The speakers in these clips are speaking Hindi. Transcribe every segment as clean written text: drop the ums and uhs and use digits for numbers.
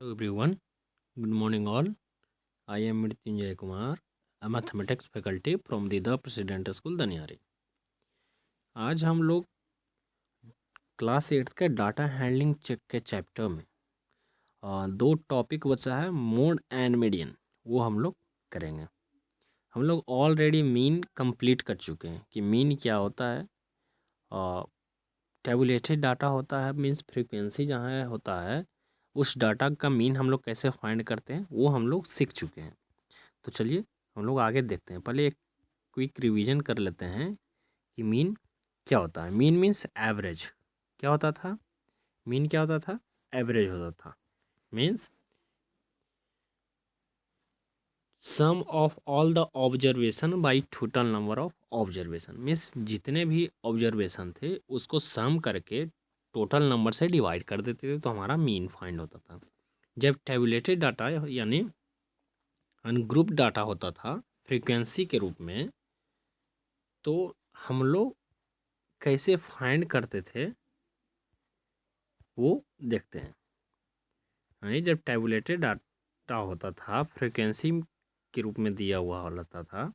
Hello everyone, good morning all. I am Mrityunjay Kumar, a mathematics faculty from the President School दनियारी। आज हम लोग क्लास 8 के डाटा हैंडलिंग चेक के चैप्टर में दो टॉपिक बचा है, मोड एंड मीडियन, वो हम लोग करेंगे। हम लोग ऑलरेडी मीन कंप्लीट कर चुके हैं कि मीन क्या होता है, टेबुलेटेड डाटा होता है, मीन्स फ्रीक्वेंसी जहाँ होता है उस डाटा का मीन हम लोग कैसे फाइंड करते हैं वो हम लोग सीख चुके हैं। तो चलिए हम लोग आगे देखते हैं। पहले एक क्विक रिवीजन कर लेते हैं कि मीन क्या होता है। Mean means average. क्या होता था? मीन क्या होता था? एवरेज होता था। Means sum of all the observation by total number of observation. Means जितने भी ऑब्जर्वेशन थे उसको सम करके टोटल नंबर से डिवाइड कर देते थे तो हमारा मीन फाइंड होता था। जब टेबुलेटेड डाटा यानी अनग्रुप डाटा होता था फ्रीक्वेंसी के रूप में, तो हम लोग कैसे फाइंड करते थे वो देखते हैं। यानी जब टेबुलेटेड डाटा होता था फ्रीक्वेंसी के रूप में दिया हुआ होता था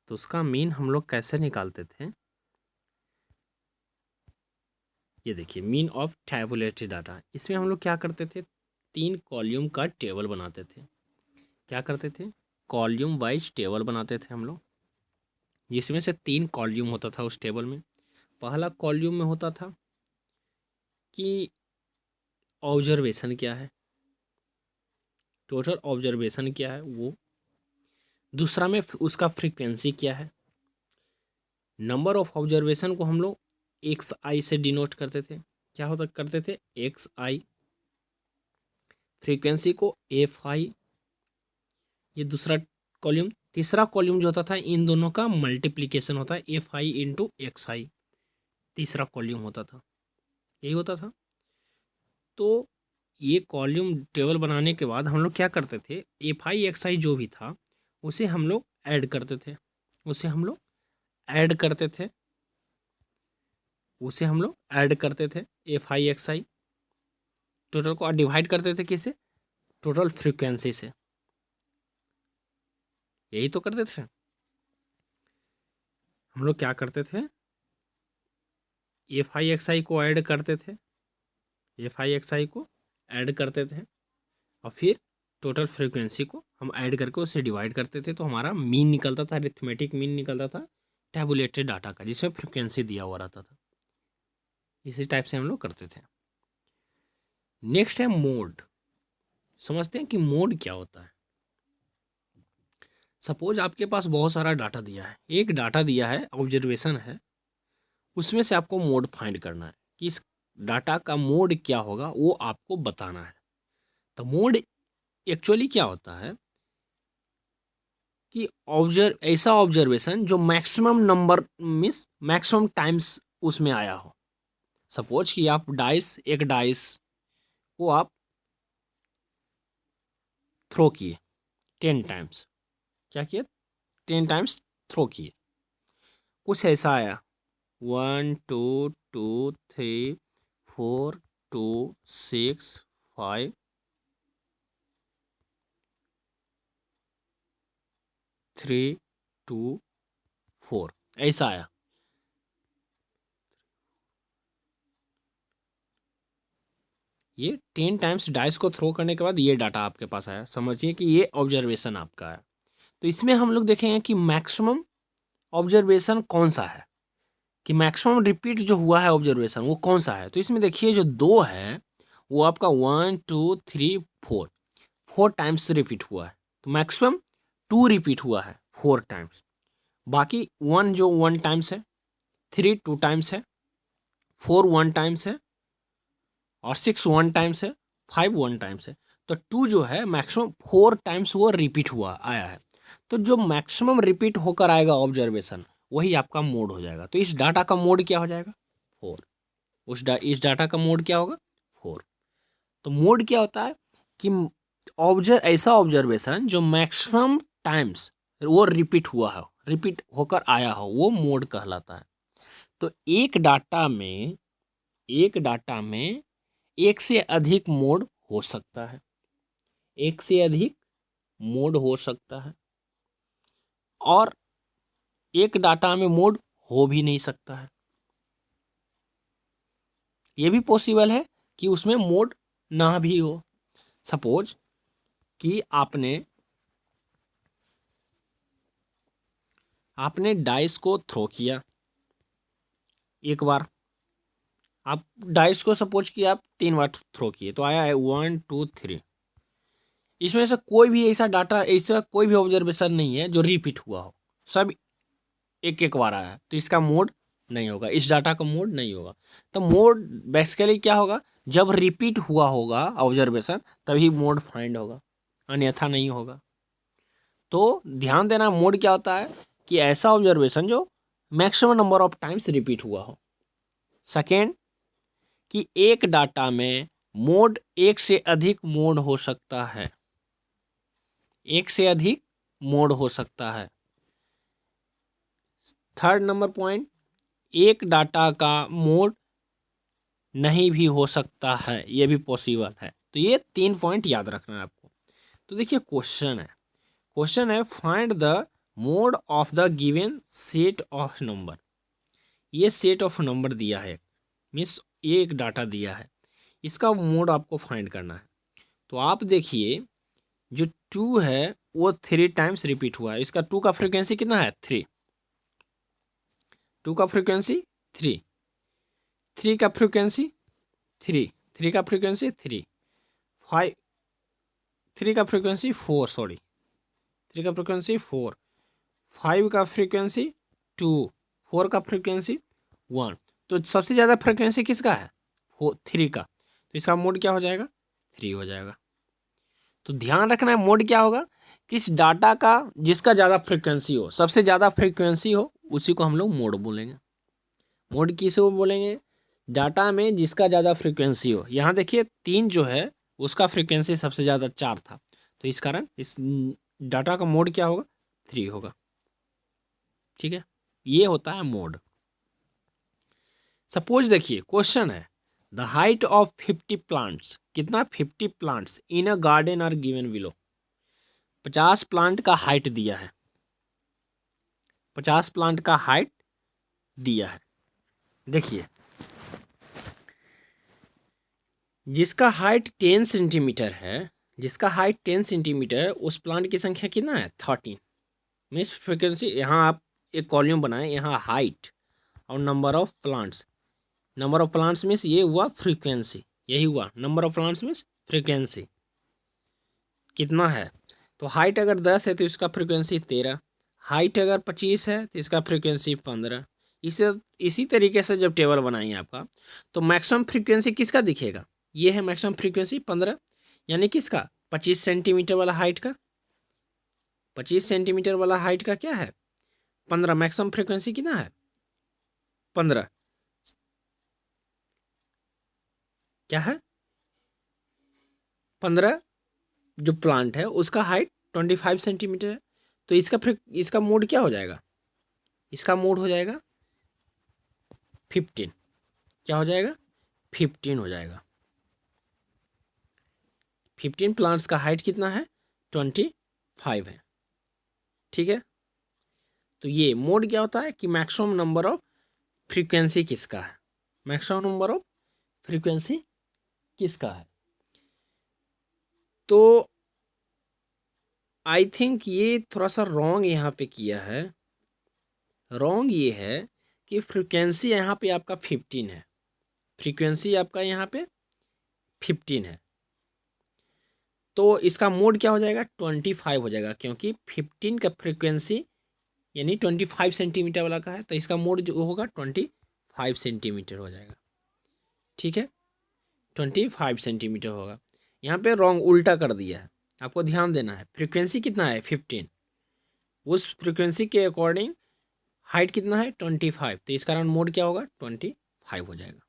तो उसका मीन हम लोग कैसे निकालते थे। ये देखिए मीन ऑफ टेबुलेटेड डाटा। इसमें हम लोग क्या करते थे, 3 कॉलम का टेबल बनाते थे। क्या करते थे? कॉलम वाइज टेबल बनाते थे हम लोग, जिसमें से 3 कॉलम होता था उस टेबल में। पहला कॉलम में होता था कि ऑब्जर्वेशन क्या है, टोटल ऑब्जर्वेशन क्या है वो। दूसरा में उसका फ्रीक्वेंसी क्या है। नंबर ऑफ ऑब्जर्वेशन को हम लोग एक्स आई से डिनोट करते थे। क्या होता करते थे? एक्स आई। फ्रीक्वेंसी को एफ आई। ये दूसरा कॉलम। तीसरा कॉलम जो होता था इन दोनों का मल्टीप्लिकेशन होता है, एफ आई इंटू एक्स आई। तीसरा कॉलम होता था, यही होता था। तो ये कॉलम टेबल बनाने के बाद हम लोग क्या करते थे, एफ आई एक्स आई जो भी था उसे हम लोग ऐड करते थे। उसे हम लोग ऐड करते थे उसे हम लोग ऐड करते थे F I x I. Total को डिवाइड करते थे किससे? टोटल फ्रीक्वेंसी से। यही तो करते थे हम लोग। क्या करते थे? एफ आई एक्स आई को ऐड करते थे, एफ आई एक्स आई को ऐड करते थे और फिर टोटल फ्रीक्वेंसी को हम ऐड करके उससे डिवाइड करते थे तो हमारा मीन निकलता था, अरिथमेटिक मीन निकलता था टैबुलेटेड डाटा का, जिसमें फ्रीक्वेंसी दिया हुआ रहता था। इसी टाइप से हम लोग करते थे। नेक्स्ट है मोड। समझते हैं कि मोड क्या होता है। सपोज आपके पास बहुत सारा डाटा दिया है, एक डाटा दिया है, ऑब्जर्वेशन है, उसमें से आपको मोड फाइंड करना है कि इस डाटा का मोड क्या होगा वो आपको बताना है। तो मोड एक्चुअली क्या होता है कि ऐसा ऑब्जर्वेशन जो maximum number means maximum times उसमें आया हो। सपोज कि आप एक डाइस को आप थ्रो किए 10 टाइम्स। क्या किए? 10 टाइम्स थ्रो किए। कुछ ऐसा आया 1 2 2 3 4 2 6 5 3 2 4 ऐसा आया। ये 10 टाइम्स डाइस को थ्रो करने के बाद ये डाटा आपके पास आया। समझिए कि ये ऑब्जर्वेशन आपका है। तो इसमें हम लोग देखेंगे कि मैक्सिमम ऑब्जर्वेशन कौन सा है, कि मैक्सिमम रिपीट जो हुआ है ऑब्जर्वेशन वो कौन सा है। तो इसमें देखिए जो 2 है वो आपका 1 2 3 4 4 टाइम्स रिपीट हुआ है। तो मैक्सिमम 2 रिपीट हुआ है 4 टाइम्स। बाकी 1 जो 1 टाइम्स है, 3 2 टाइम्स है, 4 1 टाइम्स है और 6 1 टाइम्स है, 5 1 टाइम्स है। तो 2 जो है मैक्सिमम 4 टाइम्स वो रिपीट हुआ आया है। तो जो मैक्सिमम रिपीट होकर आएगा ऑब्जर्वेशन वही आपका मोड हो जाएगा। तो इस डाटा का मोड क्या हो जाएगा? 4। इस डाटा का मोड क्या होगा? 4। तो मोड क्या होता है कि ऐसा ऑब्जर्वेशन जो मैक्सिमम टाइम्स वो रिपीट हुआ है, रिपीट होकर आया हो, वो मोड कहलाता है। तो एक डाटा में एक से अधिक मोड हो सकता है। एक से अधिक मोड हो सकता है और एक डाटा में मोड हो भी नहीं सकता है। ये भी पॉसिबल है कि उसमें मोड ना भी हो। सपोज कि आपने डाइस को थ्रो किया एक बार, आप डाइस को सपोज कि आप 3 बार थ्रो किए तो आया है 1 2 3। इसमें से कोई भी ऐसा डाटा, ऐसा कोई भी ऑब्जर्वेशन नहीं है जो रिपीट हुआ हो, सब एक एक बार आया है, तो इसका मोड नहीं होगा, इस डाटा का मोड नहीं होगा। तो मोड बेसिकली क्या होगा, जब रिपीट हुआ होगा ऑब्जर्वेशन तभी मोड फाइंड होगा, अन्यथा नहीं होगा। तो ध्यान देना, मोड क्या होता है कि ऐसा ऑब्जर्वेशन जो maximum number of times repeat हुआ हो। सेकेंड, कि एक डाटा में मोड एक से अधिक मोड हो सकता है, एक से अधिक मोड हो सकता है। थर्ड नंबर पॉइंट, एक डाटा का मोड नहीं भी हो सकता है, ये भी पॉसिबल है। तो ये 3 पॉइंट याद रखना है आपको। तो देखिए क्वेश्चन है find the mode of the given set of number. ये सेट ऑफ नंबर दिया है, मीन्स ये एक डाटा दिया है, इसका मोड आपको फाइंड करना है। तो आप देखिए जो 2 है वो 3 टाइम्स रिपीट हुआ है, इसका 2 का फ्रीक्वेंसी कितना है 3, 2 का फ्रीक्वेंसी 3, 3 का फ्रीक्वेंसी 3, 3 का फ्रीक्वेंसी 3, 5, 3 का फ्रीक्वेंसी 4, सॉरी 3 का फ्रीक्वेंसी 4, 5 का फ्रीक्वेंसी 2, 4 का फ्रीक्वेंसी 1। तो सबसे ज़्यादा फ्रीक्वेंसी किसका है 3 का, तो इसका मोड क्या हो जाएगा 3 हो जाएगा। तो ध्यान रखना है मोड क्या होगा, किस डाटा का जिसका ज़्यादा फ्रीक्वेंसी हो, सबसे ज़्यादा फ्रीक्वेंसी हो उसी को हम लोग मोड बोलेंगे। मोड किसे बोलेंगे, डाटा में जिसका ज़्यादा फ्रीक्वेंसी हो। यहाँ देखिए 3 जो है उसका फ्रीक्वेंसी सबसे ज़्यादा 4 था, तो इस कारण इस डाटा का मोड क्या होगा 3 होगा। ठीक है, ये होता है मोड। सपोज देखिए क्वेश्चन है द हाइट ऑफ 50 प्लांट्स, कितना 50 plants in a garden are given below. 50 plant का हाइट दिया है, 50 प्लांट का हाइट दिया है। देखिए जिसका हाइट 10 सेंटीमीटर है, जिसका हाइट 10 सेंटीमीटर है उस प्लांट की संख्या कितना है 13। मीन्स फ्रिक्वेंसी, यहाँ आप एक कॉलम बनाएं, यहाँ हाइट और number of plants, number of plants means ये हुआ फ्रीक्वेंसी, यही हुआ number of plants means frequency कितना है। तो हाइट अगर 10 है तो इसका फ्रीक्वेंसी 13, हाइट अगर 25 है तो इसका फ्रीक्वेंसी 15। इसी तरीके से जब टेबल बनाएंगे आपका तो मैक्सिमम फ्रीक्वेंसी किसका दिखेगा, ये है मैक्सिमम फ्रीक्वेंसी 15, यानी किसका 25 सेंटीमीटर वाला हाइट का, 25 सेंटीमीटर वाला हाइट का क्या है 15, मैक्सिमम फ्रीक्वेंसी कितना है 15, क्या है 15। जो प्लांट है उसका हाइट 25 सेंटीमीटर है, तो इसका मोड क्या हो जाएगा, इसका मोड हो जाएगा 15, क्या हो जाएगा 15 हो जाएगा। 15 प्लांट्स का हाइट कितना है 25 है। ठीक है, तो ये मोड क्या होता है कि मैक्सिमम नंबर ऑफ फ्रीक्वेंसी किसका है, मैक्सिमम नंबर ऑफ फ्रीक्वेंसी किसका है। तो आई थिंक ये थोड़ा सा रॉन्ग यहाँ पे किया है, रॉन्ग ये है कि फ्रीक्वेंसी यहाँ पे आपका 15 है, फ्रीक्वेंसी आपका यहाँ पे 15 है, तो इसका मोड क्या हो जाएगा 25 हो जाएगा, क्योंकि 15 का फ्रीक्वेंसी यानी 25 सेंटीमीटर वाला का है, तो इसका मोड जो होगा 25 सेंटीमीटर हो जाएगा। ठीक है, 25 सेंटीमीटर होगा। यहाँ पे रॉन्ग उल्टा कर दिया है, आपको ध्यान देना है। फ्रीक्वेंसी कितना है 15, उस फ्रीक्वेंसी के अकॉर्डिंग हाइट कितना है 25, तो इस कारण मोड क्या होगा 25 हो जाएगा।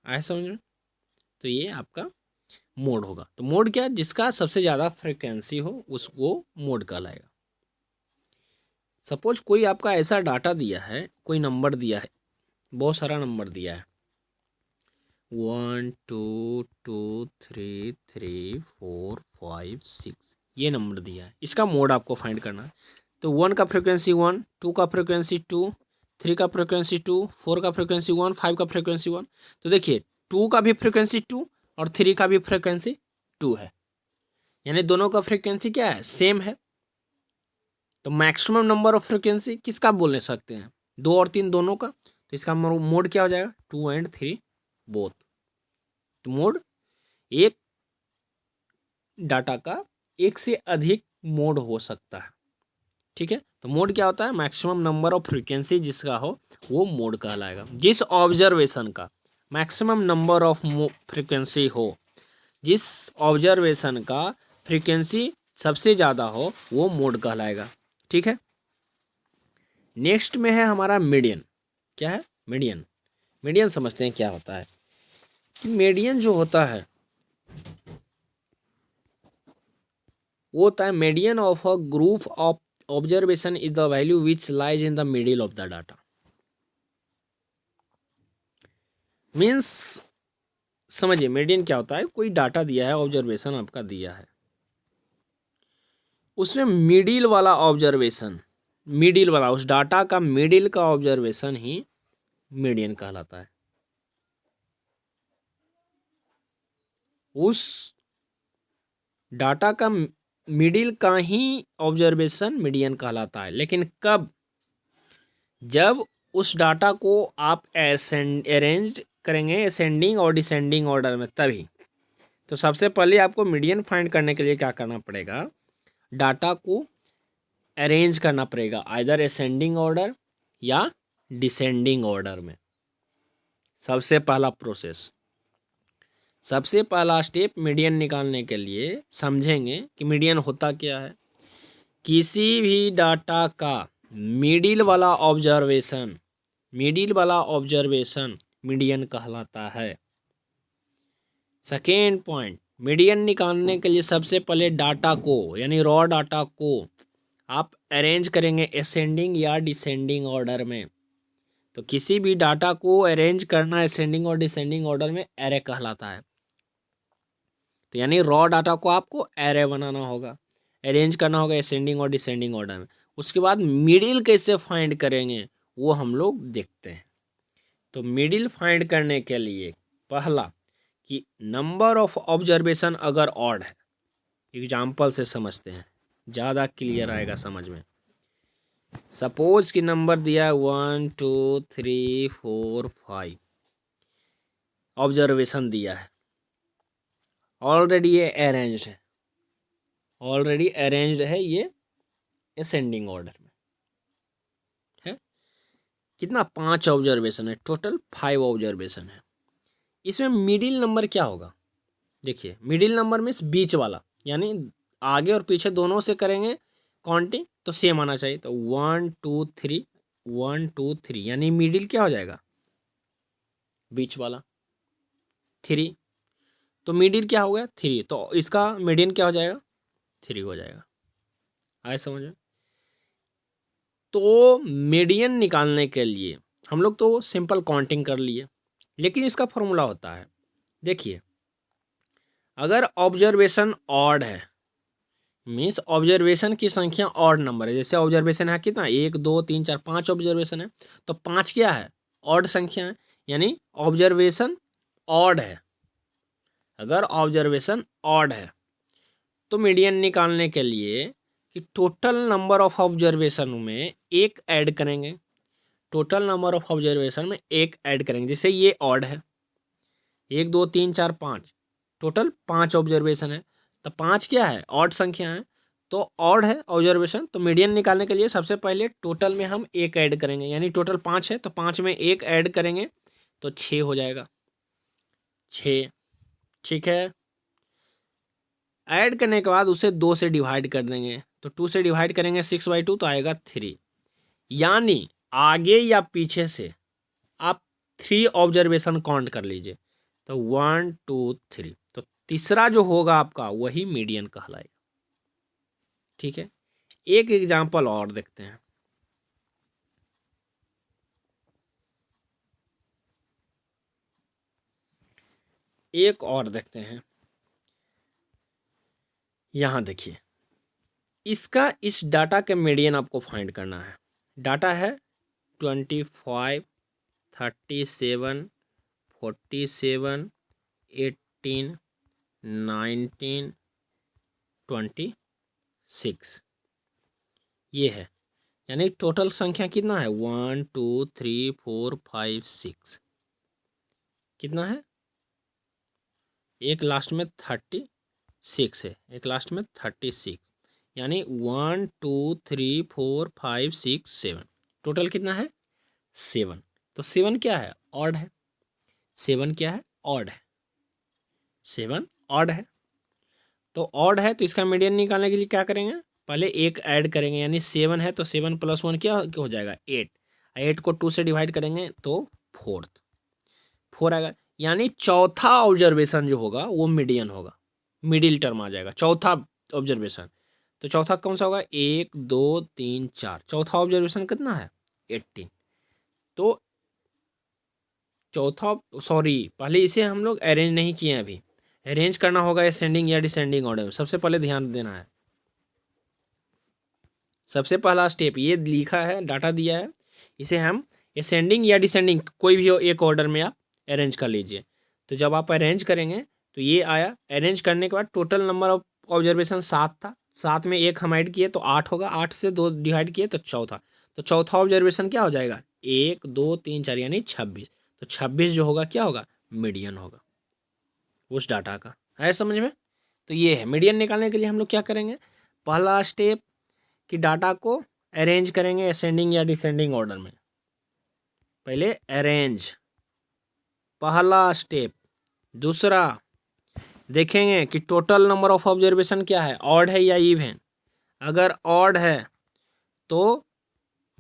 आया समझ में, तो ये आपका मोड होगा। तो मोड क्या, जिसका सबसे ज़्यादा फ्रीक्वेंसी हो उसको मोड कहलाएगा। सपोज कोई आपका ऐसा डाटा दिया है, कोई नंबर दिया है, बहुत सारा नंबर दिया है, 1 2 2 3 3 4 5 6, ये नंबर दिया है। इसका मोड आपको फाइंड करना है। तो 1 का फ्रिक्वेंसी 1, 2 का फ्रिक्वेंसी 2, 3 का फ्रिक्वेंसी 2, 4 का फ्रिक्वेंसी 1, 5 का फ्रिक्वेंसी 1। तो देखिए 2 का भी फ्रिक्वेंसी 2 और 3 का भी फ्रिक्वेंसी 2 है, यानी दोनों का फ्रिक्वेंसी क्या है, सेम है। तो मैक्सिमम नंबर ऑफ फ्रिक्वेंसी किसका बोल सकते हैं, 2 और 3 दोनों का। तो इसका मोड क्या हो जाएगा, 2 एंड 3 बोथ। तो मोड, एक डाटा का एक से अधिक मोड हो सकता है, ठीक है। तो मोड क्या होता है, मैक्सिमम नंबर ऑफ फ्रीक्वेंसी जिसका हो वो मोड कहलाएगा। जिस ऑब्जर्वेशन का मैक्सिमम नंबर ऑफ फ्रीक्वेंसी हो, जिस ऑब्जर्वेशन का फ्रीक्वेंसी सबसे ज़्यादा हो, वो मोड कहलाएगा, ठीक है। नेक्स्ट में है हमारा मीडियन। क्या है, मीडियन। मीडियन समझते हैं क्या होता है। कि मीडियन जो होता है वो होता है median of a group of observation is the value which lies in the middle of the data. Means समझिए मीडियन क्या होता है, कोई डाटा दिया है, ऑब्जर्वेशन आपका दिया है, उसमें मिडिल वाला ऑब्जर्वेशन, मिडिल वाला उस डाटा का मिडिल का ऑब्जर्वेशन ही मीडियन कहलाता है। उस डाटा का मिडिल का ही ऑब्जर्वेशन मीडियन कहलाता है। लेकिन कब, जब उस डाटा को आप अरेंज करेंगे असेंडिंग और डिसेंडिंग ऑर्डर में, तभी। तो सबसे पहले आपको मीडियन फाइंड करने के लिए क्या करना पड़ेगा, डाटा को अरेंज करना पड़ेगा, आइदर असेंडिंग ऑर्डर या डिसेंडिंग ऑर्डर में। सबसे पहला प्रोसेस, सबसे पहला स्टेप मीडियन निकालने के लिए समझेंगे कि मीडियन होता क्या है। किसी भी डाटा का मिडिल वाला ऑब्जर्वेशन, मिडिल वाला ऑब्जर्वेशन मीडियन कहलाता है। सेकेंड पॉइंट, मीडियन निकालने के लिए सबसे पहले डाटा को यानी रॉ डाटा को आप अरेंज करेंगे असेंडिंग या डिसेंडिंग ऑर्डर में। तो किसी भी डाटा को अरेंज करना असेंडिंग और डिसेंडिंग ऑर्डर में एरे कहलाता है। तो यानी रॉ डाटा को आपको एरे बनाना होगा, अरेंज करना होगा असेंडिंग और डिसेंडिंग ऑर्डर में। उसके बाद मिडिल कैसे फाइंड करेंगे वो हम लोग देखते हैं। तो मिडिल फाइंड करने के लिए पहला कि नंबर ऑफ ऑब्जर्वेशन अगर ऑड है, एग्जाम्पल से समझते हैं, ज़्यादा क्लियर आएगा समझ में। सपोज कि नंबर दिया है 1 2 3 4 5, ऑब्जर्वेशन दिया है, ऑलरेडी ये अरेंज्ड है, ऑलरेडी अरेंज्ड है, ये असेंडिंग ऑर्डर में है। कितना, 5 ऑब्जर्वेशन है, टोटल 5 ऑब्जर्वेशन है। इसमें मिडिल नंबर क्या होगा, देखिए मिडिल नंबर मीन्स बीच वाला, यानी आगे और पीछे दोनों से करेंगे काउंटिंग तो सेम आना चाहिए। तो 1 2 3, 1 2 3, यानी मिडिल क्या हो जाएगा, बीच वाला 3। तो मिडिल क्या हो गया 3, तो इसका मीडियन क्या हो जाएगा, 3 हो जाएगा। आए समझ में। तो मीडियन निकालने के लिए हम लोग तो सिंपल काउंटिंग कर लिए, लेकिन इसका फॉर्मूला होता है। देखिए अगर ऑब्जर्वेशन ऑड है, मीन्स ऑब्जर्वेशन की संख्या ऑड नंबर है, जैसे ऑब्जर्वेशन है कितना, 1 2 3 4 5 ऑब्जर्वेशन है, तो 5 क्या है, ऑड संख्या है, यानी ऑब्जर्वेशन ऑड है। अगर ऑब्जर्वेशन ऑड है तो मीडियन निकालने के लिए कि टोटल नंबर ऑफ ऑब्जर्वेशन में एक ऐड करेंगे, टोटल नंबर ऑफ ऑब्जर्वेशन में एक ऐड करेंगे। जैसे ये ऑड है, 1 2 3 4 5, टोटल 5 ऑब्जर्वेशन है, तो 5 क्या है, ऑड संख्या है, तो ऑड है ऑब्जर्वेशन। तो मीडियन निकालने के लिए सबसे पहले टोटल में हम एक ऐड करेंगे, यानी टोटल 5 है तो 5 में एक ऐड करेंगे तो 6 हो जाएगा, 6, ठीक है। ऐड करने के बाद उसे 2 से डिवाइड कर देंगे, तो 2 से डिवाइड करेंगे 6/2 तो आएगा 3। यानी आगे या पीछे से आप 3 ऑब्जर्वेशन काउंट कर लीजिए, तो 1 2 3, तो तीसरा जो होगा आपका वही मीडियन कहलाएगा, ठीक है। एक एग्जांपल और देखते हैं। एक और देखते हैं। यहाँ देखिए, इसका इस डाटा के मीडियन आपको फाइंड करना है। डाटा है 25, 37, 47, 18, 19, 26, ये है। यानी टोटल संख्या कितना है? 1 2 3 4 5 6, कितना है? एक लास्ट में 36 है, एक लास्ट में 36, यानी 1 2 3 4 5 6 7, टोटल कितना है? 7। तो 7 क्या है? ऑड है। 7 क्या है? ऑड है। 7 ऑड है। तो ऑड है तो इसका मीडियन निकालने के लिए क्या करेंगे? पहले एक ऐड करेंगे, यानी 7 है तो 7 + 1 क्या हो जाएगा? 8। 8 को 2 से डिवाइड करेंगे तो 4 आएगा। यानी चौथा ऑब्जर्वेशन जो होगा वो मीडियन होगा, मिडिल टर्म आ जाएगा चौथा ऑब्जर्वेशन। तो चौथा कौन सा होगा? 1 2 3 4, चौथा ऑब्जर्वेशन कितना है? 18। तो चौथा, सॉरी, पहले इसे हम लोग अरेंज नहीं किए हैं, अभी अरेंज करना होगा असेंडिंग या डिसेंडिंग ऑर्डर में। सबसे पहले ध्यान देना है, सबसे पहला स्टेप ये लिखा है, डाटा दिया है, इसे हम असेंडिंग या डिसेंडिंग कोई भी हो एक ऑर्डर में आप अरेंज कर लीजिए। तो जब आप अरेंज करेंगे तो ये आया। अरेंज करने के बाद टोटल नंबर ऑफ ऑब्जर्वेशन 7 था, 7 में एक हम ऐड किए तो 8 होगा, 8 से 2 डिवाइड किए तो चौथा। तो चौथा ऑब्जर्वेशन क्या हो जाएगा? 1 2 3 4, यानी 26। तो 26 जो होगा क्या होगा? मीडियन होगा उस डाटा का। है समझ में? तो ये है मीडियन निकालने के लिए हम लोग क्या करेंगे? पहला स्टेप कि डाटा को अरेंज करेंगे असेंडिंग या डिसेंडिंग ऑर्डर में। पहले अरेंज, पहला स्टेप। दूसरा देखेंगे कि टोटल नंबर ऑफ ऑब्जर्वेशन क्या है, ऑड है या इवन। अगर ऑड है तो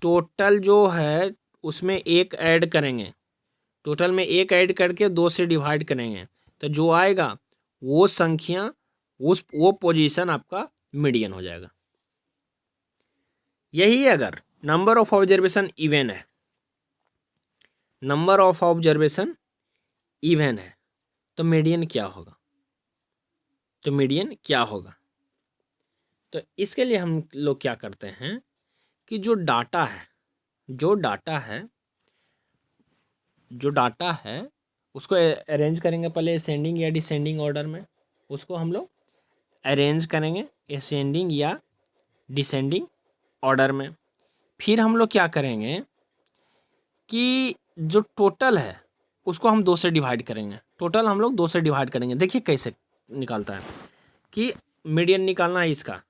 टोटल जो है उसमें एक ऐड करेंगे, टोटल में एक ऐड करके 2 से डिवाइड करेंगे, तो जो आएगा वो संख्या, वो पोजीशन आपका मीडियन हो जाएगा। यही अगर नंबर ऑफ ऑब्जर्वेशन इवन है, नंबर ऑफ ऑब्जर्वेशन इवन है, तो मीडियन क्या होगा? तो मीडियन क्या होगा? तो इसके लिए हम लोग क्या करते हैं कि जो डाटा है, जो डाटा है, जो डाटा है उसको अरेंज करेंगे पहले असेंडिंग या डिसेंडिंग ऑर्डर में। उसको हम लोग अरेंज करेंगे असेंडिंग या डिसेंडिंग ऑर्डर में। फिर हम लोग क्या करेंगे कि जो टोटल है उसको हम 2 से डिवाइड करेंगे। टोटल हम लोग 2 से डिवाइड करेंगे। देखिए कैसे निकालता है कि मीडियन निकालना है इसका,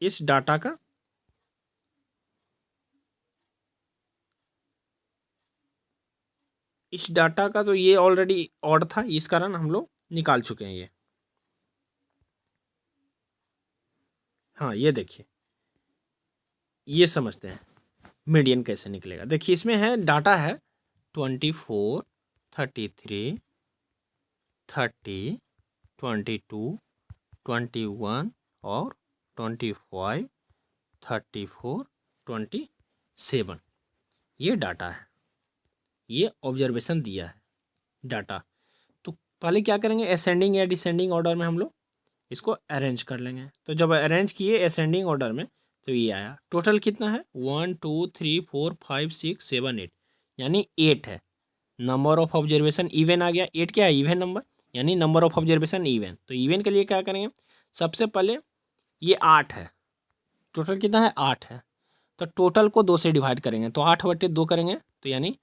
इस डाटा का, इस डाटा का। तो ये ऑलरेडी ऑड था, इस कारण हम लोग निकाल चुके हैं ये। हाँ ये देखिए, ये समझते हैं मीडियन कैसे निकलेगा। देखिए इसमें है, डाटा है 24, 33, 30, 22, 21 और 25, 34, 27, ये डाटा है, ये ऑब्जर्वेशन दिया है डाटा। तो पहले क्या करेंगे, असेंडिंग या डिसेंडिंग ऑर्डर में हम लोग इसको अरेंज कर लेंगे। तो जब अरेंज किए असेंडिंग ऑर्डर में तो ये आया। टोटल कितना है? 1 2 3 4 5 6 7 8, यानी 8 है। नंबर ऑफ ऑब्जर्वेशन इवन आ गया। 8 क्या है? इवन नंबर, यानी नंबर ऑफ ऑब्जर्वेशन इवन। तो इवन के लिए क्या करेंगे? सबसे पहले ये 8 है, टोटल कितना है? 8 है। तो टोटल को 2 से डिवाइड करेंगे तो 8/2 करेंगे तो यानी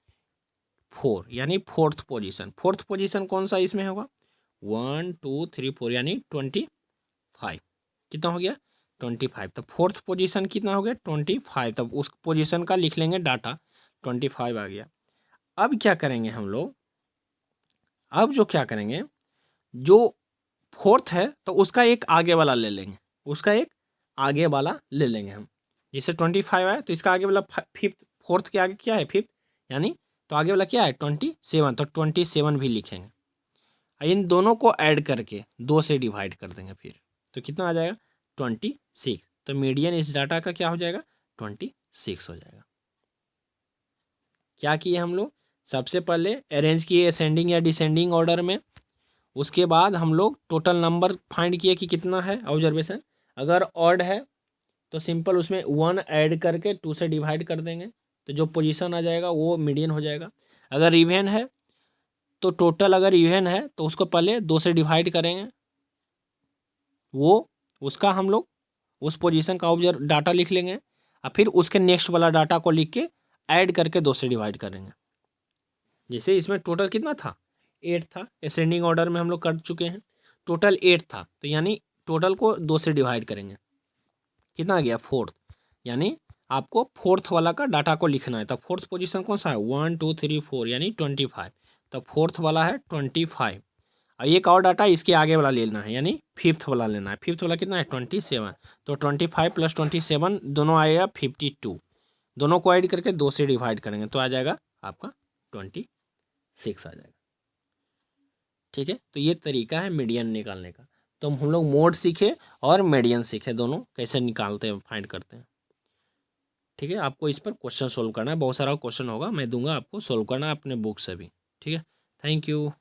4, यानी फोर्थ पोजीशन। फोर्थ पोजीशन कौन सा इसमें होगा? 1 2 3 4, यानी 25। कितना हो गया? 25। तो फोर्थ पोजीशन कितना हो गया? 25। तब उस पोजीशन का लिख लेंगे डाटा, 25 आ गया। अब क्या करेंगे हम लोग? अब जो क्या करेंगे, जो फोर्थ है तो उसका एक आगे वाला ले लेंगे, उसका एक आगे वाला ले लेंगे हम। जैसे 25 आया तो इसका आगे वाला फिफ्थ, फोर्थ के आगे क्या है? फिफ्थ, यानी तो आगे वाला क्या है? 27। तो 27 भी लिखेंगे। इन दोनों को ऐड करके 2 से डिवाइड कर देंगे फिर, तो कितना आ जाएगा? 26। तो मीडियन इस डाटा का क्या हो जाएगा? 26 हो जाएगा। क्या किए हम लोग? सबसे पहले अरेंज किए असेंडिंग या डिसेंडिंग ऑर्डर में, उसके बाद हम लोग टोटल नंबर फाइंड किए कि कितना है ऑब्जर्वेशन। अगर ऑड है तो सिंपल उसमें 1 ऐड करके 2 से डिवाइड कर देंगे, तो जो पोजीशन आ जाएगा वो मीडियन हो जाएगा। अगर इवन है तो टोटल अगर इवन है तो उसको पहले 2 से डिवाइड करेंगे, वो उसका हम लोग उस पोजीशन का ऑब्जर्व डाटा लिख लेंगे और फिर उसके नेक्स्ट वाला डाटा को लिख के ऐड करके 2 से डिवाइड करेंगे। जैसे इसमें टोटल कितना था, 8 था, असेंडिंग ऑर्डर में हम लोग कर चुके हैं, टोटल 8 था, तो यानी टोटल को 2 से डिवाइड करेंगे, कितना आ गया 4th, यानी आपको 4th वाला का डाटा को लिखना है। तो 4th पोजीशन कौन सा है, 1 2 3 4 यानी 25, तो 4th वाला है 25। और एक और डाटा इसके आगे वाला लेना है, यानी 5th वाला लेना है। 5th वाला कितना है 27, तो 25 + 27 दोनों आएगा 52, दोनों को ऐड करके 2 से डिवाइड करेंगे तो आ जाएगा आपका 26 आ जाएगा। ठीक है, तो ये तरीका है मीडियन निकालने का। तो हम लोग मोड सीखे और मीडियन सीखे, दोनों कैसे निकालते हैं, फाइंड करते हैं। ठीक है, आपको इस पर क्वेश्चन सोल्व करना है, बहुत सारा क्वेश्चन होगा, मैं दूंगा आपको, सोल्व करना है अपने बुक से भी। ठीक है, थैंक यू।